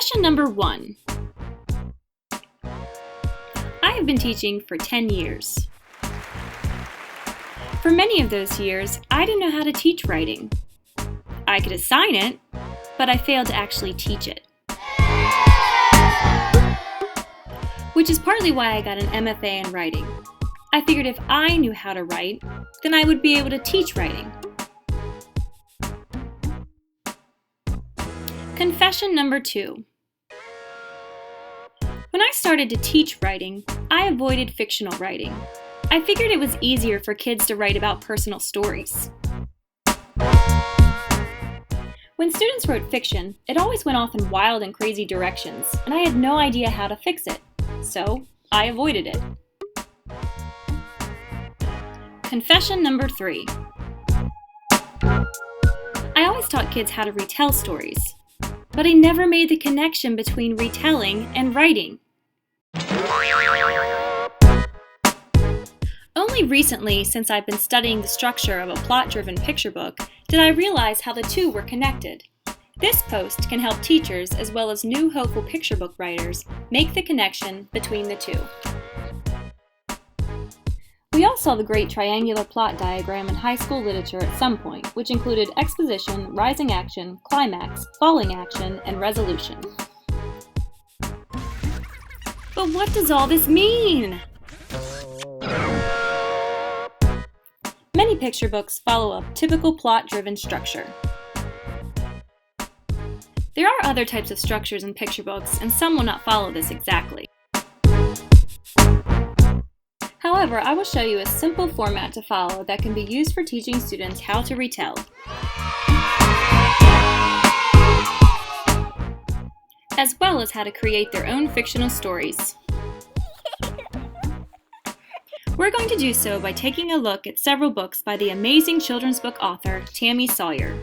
Confession number 1. I have been teaching for 10 years. For many of those years, I didn't know how to teach writing. I could assign it, but I failed to actually teach it. Which is partly why I got an MFA in writing. I figured if I knew how to write, then I would be able to teach writing. Confession number 2. When I started to teach writing, I avoided fictional writing. I figured it was easier for kids to write about personal stories. When students wrote fiction, it always went off in wild and crazy directions, and I had no idea how to fix it, so I avoided it. Confession number 3. I always taught kids how to retell stories, but I never made the connection between retelling and writing. Only recently, since I've been studying the structure of a plot-driven picture book, did I realize how the two were connected. This post can help teachers as well as new hopeful picture book writers make the connection between the two. We all saw the great triangular plot diagram in high school literature at some point, which included exposition, rising action, climax, falling action, and resolution. But what does all this mean? Many picture books follow a typical plot-driven structure. There are other types of structures in picture books, and some will not follow this exactly. However, I will show you a simple format to follow that can be used for teaching students how to retell, as well as how to create their own fictional stories. We're going to do so by taking a look at several books by the amazing children's book author Tammy Sawyer.